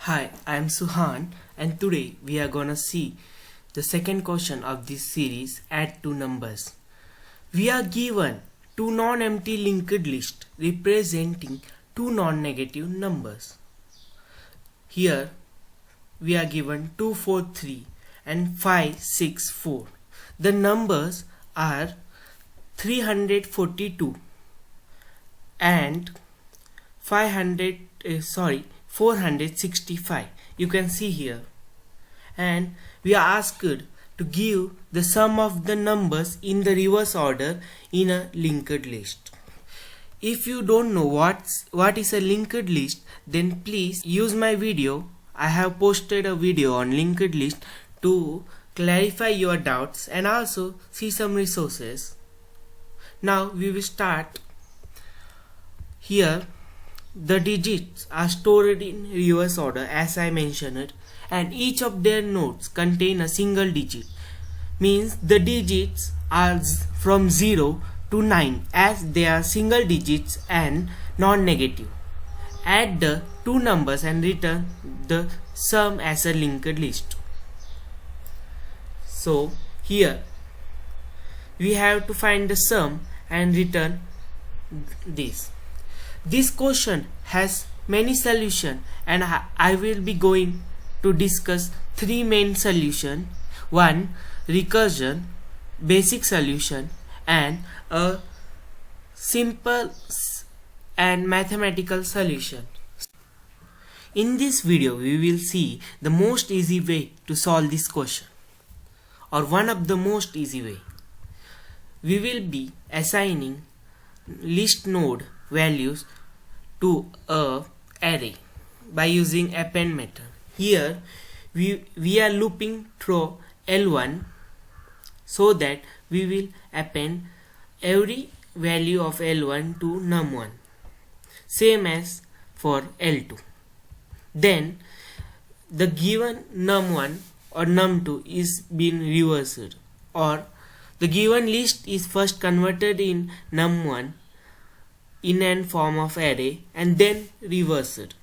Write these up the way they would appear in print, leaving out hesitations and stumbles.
Hi, I am Suhan and today we are gonna see the second question of this series, add two numbers. We are given two non-empty linked lists representing two non-negative numbers. Here we are given 243 and 564. The numbers are 342 and 465. You can see here, and we are asked to give the sum of the numbers in the reverse order in a linked list. If you don't know what is a linked list, then please use my video. I have posted a video on linked list to clarify your doubts and also see some resources. Now we will start. Here the digits are stored in reverse order as I mentioned, and each of their nodes contain a single digit. Means the digits are from 0 to 9 as they are single digits and non-negative. Add the two numbers and return the sum as a linked list. So here we have to find the sum and return this. This question has many solutions and I will be going to discuss three main solutions. One, recursion, basic solution, and a simple and mathematical solution. In this video we will see the most easy way to solve this question, or one of the most easy way. We will be assigning list node values to a array by using append method. Here we are looping through L1 so that we will append every value of L1 to num1, same as for L2. Then the given num1 or num2 is being reversed, or the given list is first converted in num1 in an form of array and then reversed.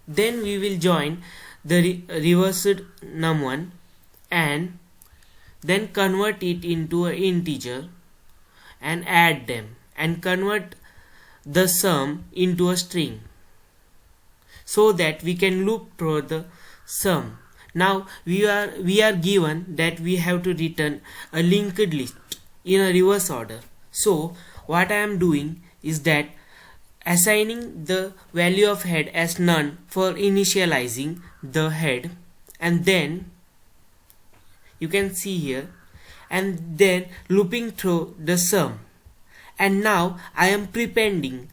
Then we will join the reversed num1 and then convert it into an integer and add them and convert the sum into a string so that we can loop through the sum. Now we are given that we have to return a linked list in a reverse order. So what I am doing is that assigning the value of head as none for initializing the head, and then you can see here, and then looping through the sum. And now I am prepending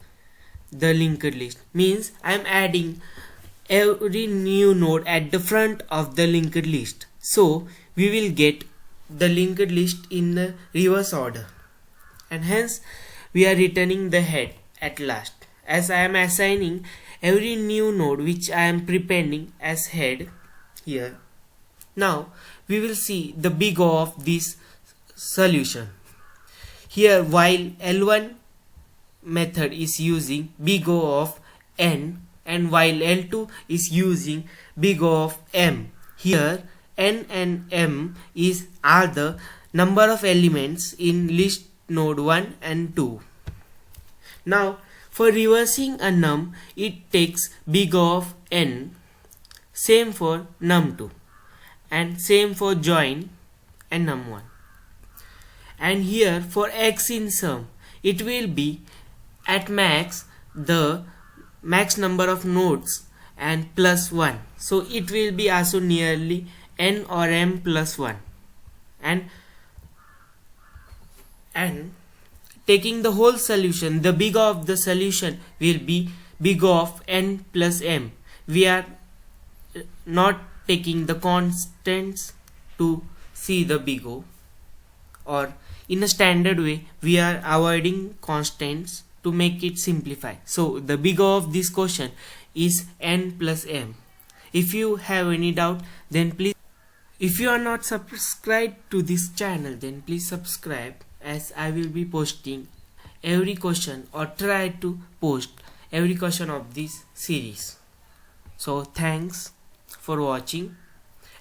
the linked list, means I am adding every new node at the front of the linked list. So we will get the linked list in the reverse order, and hence we are returning the head at last, as I am assigning every new node which I am prepending as head here. Now we will see the big O of this solution. Here while L1 method is using big O of n, and while L2 is using big O of m. Here n and m are the number of elements in list node 1 and 2. Now for reversing a num, it takes big O of n, same for num2, and same for join and num1. And here for x in sum, it will be at max the max number of nodes and plus 1. So it will be also nearly n or m plus 1. And taking the whole solution, the big O of the solution will be big O of n plus m. We are not taking the constants to see the big O, or in a standard way we are avoiding constants to make it simplify. So the big O of this question is n plus m. If you have any doubt, then please, if you are not subscribed to this channel, then please subscribe, as I will be posting every question, or try to post every question of this series. So thanks. for watching,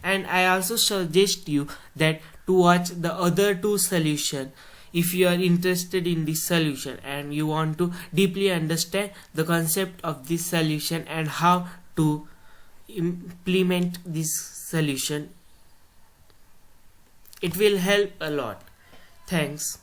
and I also suggest you that to watch the other two solution if you are interested in this solution and you want to deeply understand the concept of this solution and how to implement this solution. It will help a lot. Thanks.